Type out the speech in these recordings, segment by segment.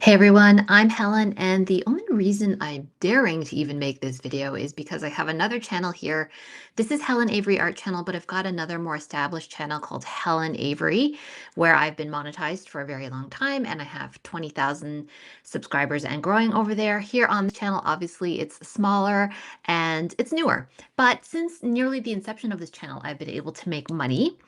Hey everyone, I'm Helen, and the only reason I'm daring to even make this video is because I have another channel here. This is Helen Avery Art Channel, but I've got another more established channel called Helen Avery, where I've been monetized for a very long time, and I have 20,000 subscribers and growing over there. Here on the channel, obviously, it's smaller and it's newer. But since nearly the inception of this channel, I've been able to make money.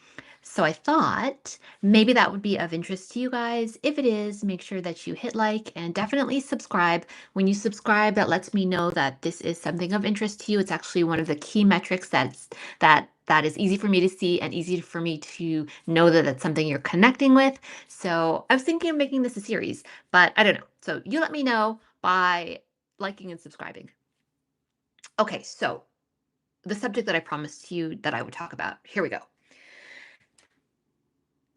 So I thought maybe that would be of interest to you guys. If it is, make sure that you hit like and definitely subscribe. When you subscribe, that lets me know that this is something of interest to you. It's actually one of the key metrics that is easy for me to see and easy for me to know that that's something you're connecting with. So I was thinking of making this a series, but I don't know. So you let me know by liking and subscribing. Okay, so the subject that I promised you that I would talk about. Here we go.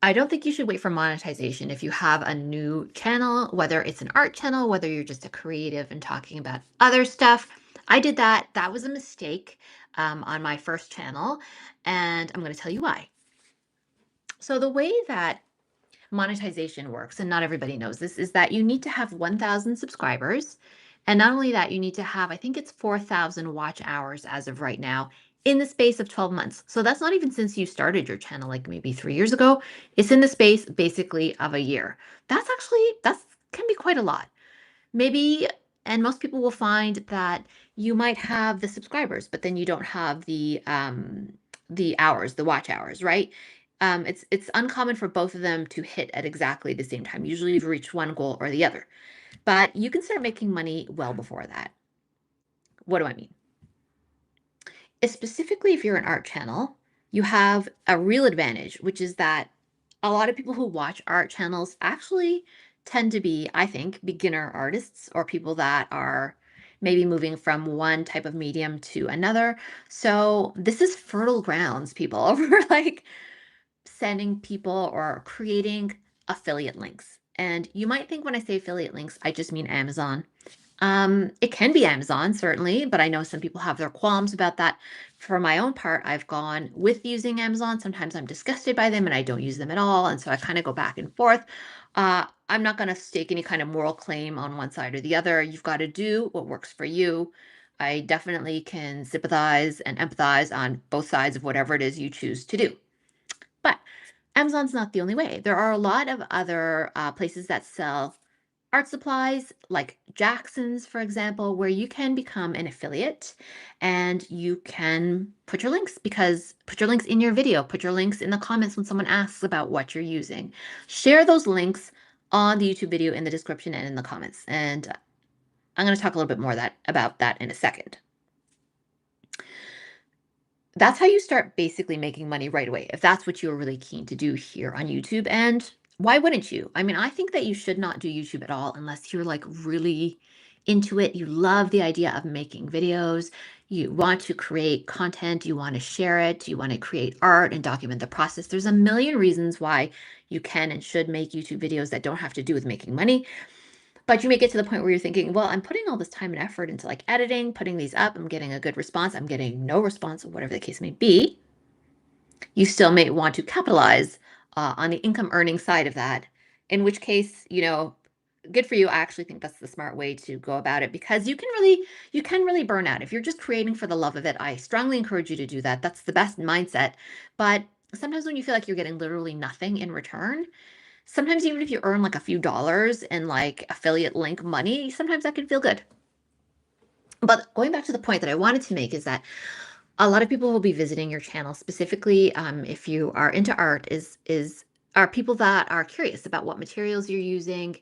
I don't think you should wait for monetization if you have a new channel, whether it's an art channel, whether you're just a creative and talking about other stuff. I did that. That was a mistake on my first channel, and I'm going to tell you why. So the way that monetization works, and not everybody knows this, is that you need to have 1,000 subscribers. And not only that, you need to have, I think it's 4,000 watch hours as of right now in the space of 12 months. So that's not even since you started your channel, like maybe 3 years ago. It's in the space basically of a year. That's can be quite a lot. Maybe, and most people will find that you might have the subscribers, but then you don't have the hours, the watch hours, right? It's uncommon for both of them to hit at exactly the same time. Usually you've reached one goal or the other, but you can start making money well before that. What do I mean? Specifically, if you're an art channel, you have a real advantage, which is that a lot of people who watch art channels actually tend to be, I think, beginner artists or people that are maybe moving from one type of medium to another. So this is fertile grounds, people, for like sending people or creating affiliate links. And you might think when I say affiliate links, I just mean Amazon. It can be Amazon, certainly, but I know some people have their qualms about that. For my own part, I've gone with using Amazon. Sometimes I'm disgusted by them and I don't use them at all. And so I kind of go back and forth. I'm not going to stake any kind of moral claim on one side or the other. You've got to do what works for you. I definitely can sympathize and empathize on both sides of whatever it is you choose to do. But Amazon's not the only way. There are a lot of other places that sell art supplies, like Jackson's, for example, where you can become an affiliate and you can put your links in your video, put your links in the comments when someone asks about what you're using. Share those links on the YouTube video in the description and in the comments. And I'm going to talk a little bit more about that in a second. That's how you start basically making money right away, if that's what you're really keen to do here on YouTube. And why wouldn't you? I mean, I think that you should not do YouTube at all unless you're like really into it. You love the idea of making videos. You want to create content. You want to share it. You want to create art and document the process. There's a million reasons why you can and should make YouTube videos that don't have to do with making money. But you may get to the point where you're thinking, well, I'm putting all this time and effort into like editing, putting these up, I'm getting a good response, I'm getting no response, whatever the case may be. You still may want to capitalize on the income earning side of that, in which case, good for you. I actually think that's the smart way to go about it because you can really burn out. If you're just creating for the love of it, I strongly encourage you to do that. That's the best mindset. But sometimes when you feel like you're getting literally nothing in return, sometimes even if you earn like a few dollars in like affiliate link money, sometimes that can feel good. But going back to the point that I wanted to make is that a lot of people will be visiting your channel specifically if you are into art are people that are curious about what materials you're using.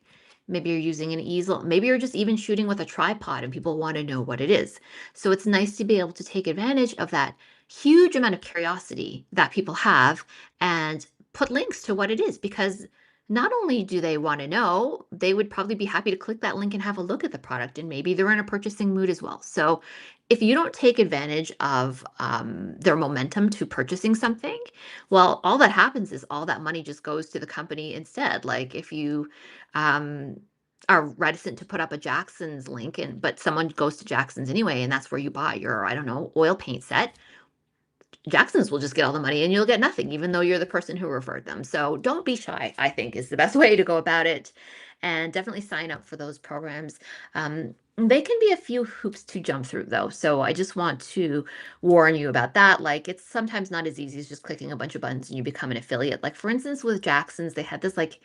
Maybe you're using an easel. Maybe you're just even shooting with a tripod and people want to know what it is. So it's nice to be able to take advantage of that huge amount of curiosity that people have and put links to what it is because not only do they want to know, they would probably be happy to click that link and have a look at the product and maybe they're in a purchasing mood as well. So if you don't take advantage of their momentum to purchasing something, well, all that happens is all that money just goes to the company instead. Like if you um, are reticent to put up a Jackson's link, but someone goes to Jackson's anyway, and that's where you buy your, I don't know, oil paint set. Jacksons will just get all the money and you'll get nothing, even though you're the person who referred them. So don't be shy, I think is the best way to go about it. And definitely sign up for those programs. They can be a few hoops to jump through though. So I just want to warn you about that. Like it's sometimes not as easy as just clicking a bunch of buttons and you become an affiliate. Like for instance, with Jacksons, they had this like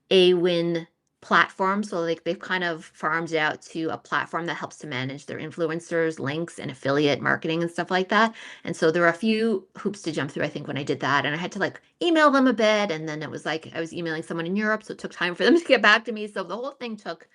a-win platform. So like they've kind of farmed it out to a platform that helps to manage their influencers, links, and affiliate marketing and stuff like that. And so there are a few hoops to jump through, I think, when I did that. And I had to like email them a bit. And then it was like I was emailing someone in Europe. So it took time for them to get back to me. So the whole thing took,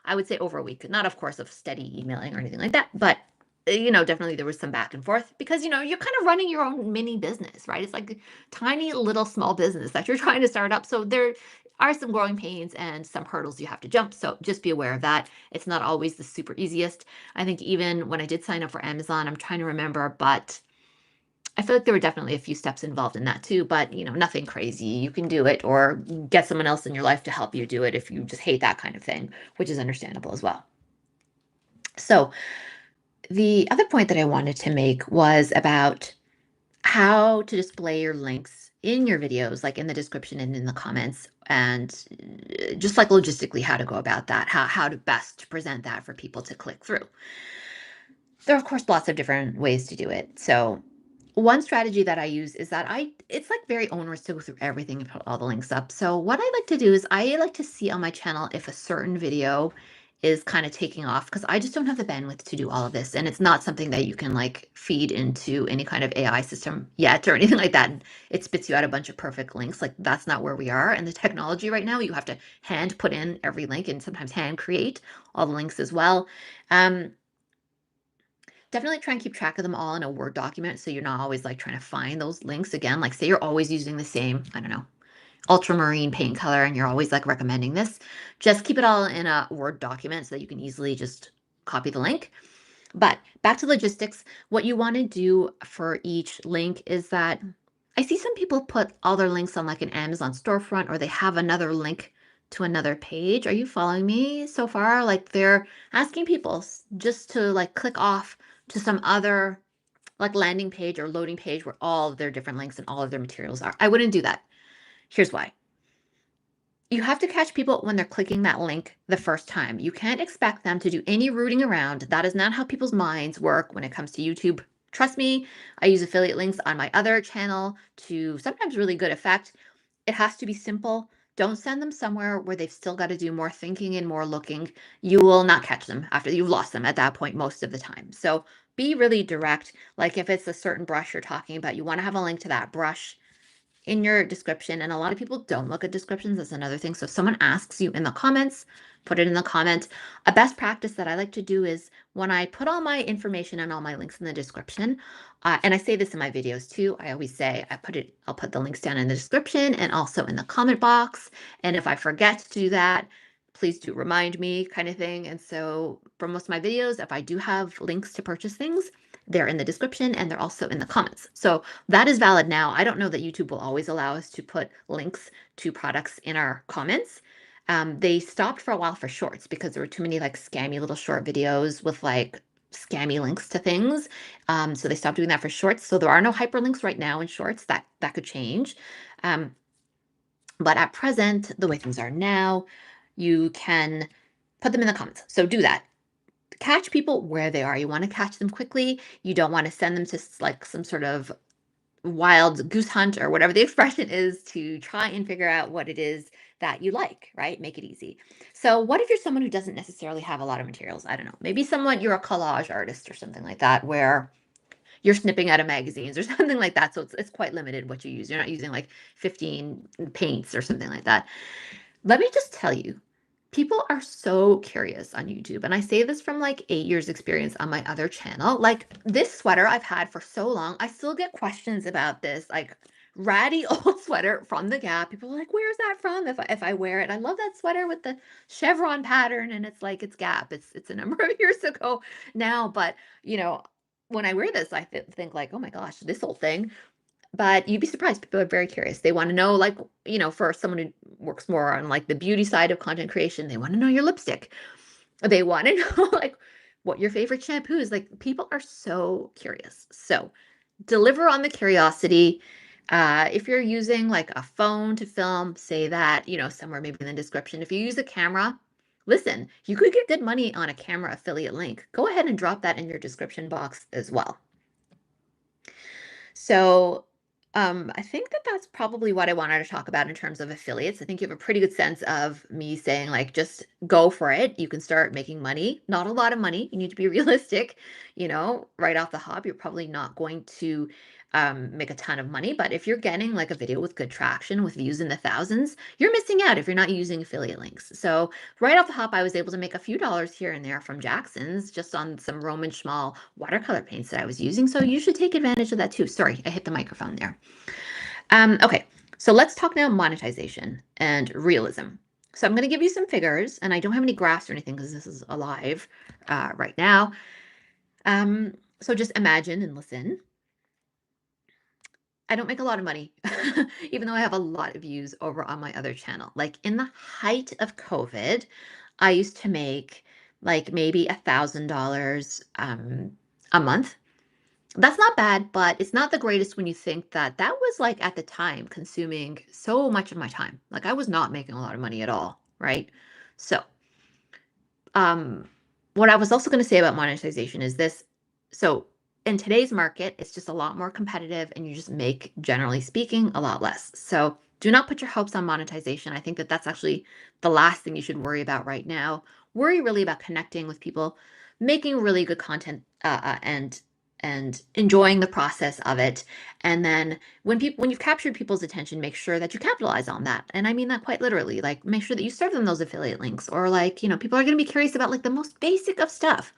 I would say, over a week. Not, of course, of steady emailing or anything like that, but definitely there was some back and forth because, you're kind of running your own mini business, right? It's like a tiny little small business that you're trying to start up. So there are some growing pains and some hurdles you have to jump. So just be aware of that. It's not always the super easiest. I think even when I did sign up for Amazon, I'm trying to remember, but I feel like there were definitely a few steps involved in that too, but nothing crazy. You can do it or get someone else in your life to help you do it if you just hate that kind of thing, which is understandable as well. So the other point that I wanted to make was about how to display your links in your videos, like in the description and in the comments, and just like logistically how to go about that, how to best present that for people to click through. There are, of course, lots of different ways to do it. So one strategy that I use is that it's like very onerous to go through everything and put all the links up. So what I like to do is I like to see on my channel if a certain video is kind of taking off because I just don't have the bandwidth to do all of this. And it's not something that you can like feed into any kind of AI system yet or anything like that. And it spits you out a bunch of perfect links. Like that's not where we are. And the technology right now, you have to hand put in every link and sometimes hand create all the links as well. Definitely try and keep track of them all in a Word document so you're not always like trying to find those links again. Like say you're always using the same, I don't know, ultramarine paint color and you're always like recommending this. Just keep it all in a Word document so that you can easily just copy the link. But back to logistics, what you want to do for each link is that I see some people put all their links on like an Amazon storefront or they have another link to another page. Are you following me so far? Like they're asking people just to like click off to some other like landing page or loading page where all of their different links and all of their materials are. I wouldn't do that. Here's why. You have to catch people when they're clicking that link the first time. You can't expect them to do any rooting around. That is not how people's minds work when it comes to YouTube. Trust me, I use affiliate links on my other channel to sometimes really good effect. It has to be simple. Don't send them somewhere where they've still got to do more thinking and more looking. You will not catch them after you've lost them at that point most of the time. So be really direct. Like if it's a certain brush you're talking about, you want to have a link to that brush in your description. And a lot of people don't look at descriptions. That's another thing. So if someone asks you in the comments, put it in the comments. A best practice that I like to do is when I put all my information and all my links in the description, and I say this in my videos too, I always say I'll put the links down in the description and also in the comment box. And if I forget to do that, please do remind me kind of thing. And so for most of my videos, if I do have links to purchase things, they're in the description and they're also in the comments. So that is valid now. I don't know that YouTube will always allow us to put links to products in our comments. They stopped for a while for shorts because there were too many like scammy little short videos with like scammy links to things. So they stopped doing that for shorts. So there are no hyperlinks right now in shorts. That could change. But at present, the way things are now, you can put them in the comments. So do that. Catch people where they are. You want to catch them quickly. You don't want to send them to like some sort of wild goose hunt or whatever the expression is to try and figure out what it is that you like, right? Make it easy. So what if you're someone who doesn't necessarily have a lot of materials? I don't know. Maybe you're a collage artist or something like that where you're snipping out of magazines or something like that. So it's quite limited what you use. You're not using like 15 paints or something like that. Let me just tell you, people are so curious on YouTube. And I say this from like 8 years experience on my other channel. Like this sweater I've had for so long, I still get questions about this like ratty old sweater from the Gap. People are like, where's that from if I wear it? I love that sweater with the chevron pattern and it's like it's Gap. It's a number of years ago now, but when I wear this, I think like, oh my gosh, this old thing. But you'd be surprised. People are very curious. They want to know, like, for someone who works more on like the beauty side of content creation, they want to know your lipstick. They want to know like what your favorite shampoo is. Like people are so curious. So deliver on the curiosity. If you're using like a phone to film, say that, somewhere maybe in the description. If you use a camera, listen, you could get good money on a camera affiliate link. Go ahead and drop that in your description box as well. So, I think that that's probably what I wanted to talk about in terms of affiliates. I think you have a pretty good sense of me saying, like, just go for it. You can start making money. Not a lot of money. You need to be realistic, right off the hop. You're probably not going to make a ton of money. But if you're getting like a video with good traction, with views in the thousands, you're missing out if you're not using affiliate links. So, right off the hop, I was able to make a few dollars here and there from Jackson's just on some Roman Schmal watercolor paints that I was using. So you should take advantage of that too. Sorry, I hit the microphone there. Okay, so let's talk now monetization and realism. So I'm going to give you some figures, and I don't have any graphs or anything because this is alive right now. So just imagine and listen. I don't make a lot of money, even though I have a lot of views over on my other channel. Like in the height of COVID, I used to make like maybe $1,000 a month. That's not bad, but it's not the greatest when you think that that was like at the time consuming so much of my time. Like I was not making a lot of money at all, right? So, um, what I was also going to say about monetization is this. So, in today's market, it's just a lot more competitive and you just make, generally speaking, a lot less. So, do not put your hopes on monetization. I think that that's actually the last thing you should worry about right now. Worry really about connecting with people, making really good content, and enjoying the process of it. And then when you've captured people's attention, make sure that you capitalize on that. And I mean that quite literally. Like make sure that you serve them those affiliate links, or like, people are going to be curious about like the most basic of stuff.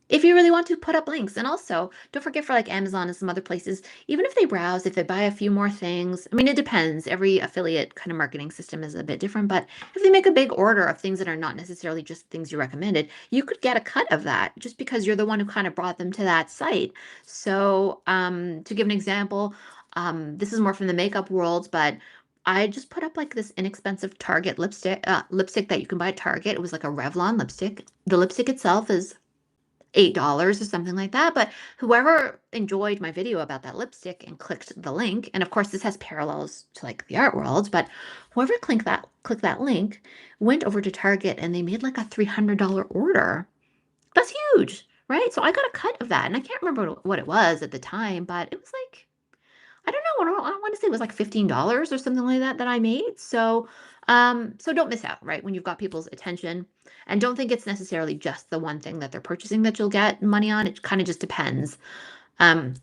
If you really want to put up links. And also, don't forget for like Amazon and some other places, even if they browse, if they buy a few more things, I mean, it depends. Every affiliate kind of marketing system is a bit different, but if they make a big order of things that are not necessarily just things you recommended, you could get a cut of that just because you're the one who kind of brought them to that site. So, to give an example, this is more from the makeup world, but I just put up like this inexpensive Target lipstick that you can buy at Target. It was like a Revlon lipstick. The lipstick itself is $8 or something like that. But whoever enjoyed my video about that lipstick and clicked the link, and of course this has parallels to like the art world, but whoever clicked that link went over to Target and they made like a $300 order. That's huge, right? So I got a cut of that, and I can't remember what it was at the time, but it was like I don't know. I don't want to say it was like $15 or something like that that I made. So don't miss out, right? When you've got people's attention, and don't think it's necessarily just the one thing that they're purchasing that you'll get money on. It kind of just depends. Um,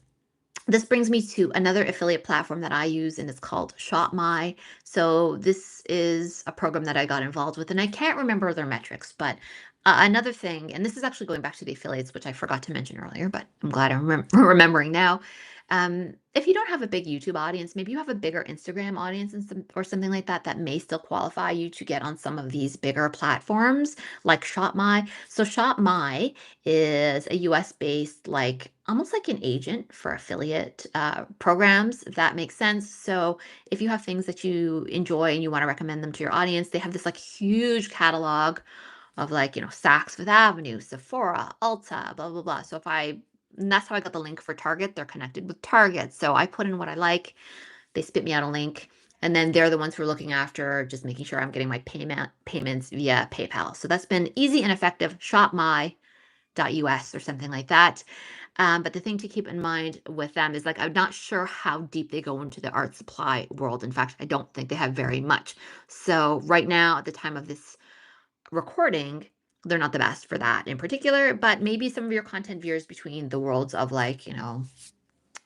this brings me to another affiliate platform that I use, and it's called ShopMy. So this is a program that I got involved with, and I can't remember their metrics, but another thing, and this is actually going back to the affiliates, which I forgot to mention earlier, but I'm glad I'm remembering now. If you don't have a big YouTube audience, maybe you have a bigger Instagram audience or something like that, that may still qualify you to get on some of these bigger platforms like ShopMy. So ShopMy is a US based, like almost like an agent for affiliate programs, if that makes sense. So if you have things that you enjoy and you want to recommend them to your audience, they have this like huge catalog of like, Saks Fifth Avenue, Sephora, Ulta, blah, blah, blah. And that's how I got the link for Target. They're connected with Target. So I put in what I like. They spit me out a link. And then they're the ones who are looking after just making sure I'm getting my payments via PayPal. So that's been easy and effective. ShopMy.us or something like that. But the thing to keep in mind with them is like, I'm not sure how deep they go into the art supply world. In fact, I don't think they have very much. So right now, at the time of this recording, they're not the best for that in particular, but maybe some of your content veers between the worlds of like,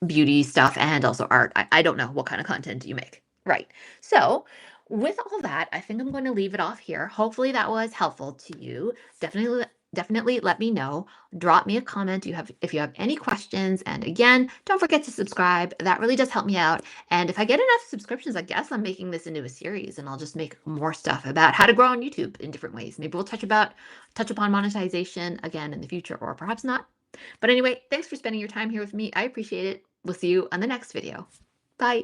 beauty stuff and also art. I don't know what kind of content you make. Right. So, with all that, I think I'm going to leave it off here. Hopefully that was helpful to you. Definitely let me know. Drop me a comment if you have any questions, and again, don't forget to subscribe. That really does help me out. And if I get enough subscriptions, I guess I'm making this into a series, and I'll just make more stuff about how to grow on YouTube in different ways. Maybe we'll touch upon monetization again in the future, or perhaps not. But anyway, thanks for spending your time here with me. I appreciate it. We'll see you on the next video. Bye.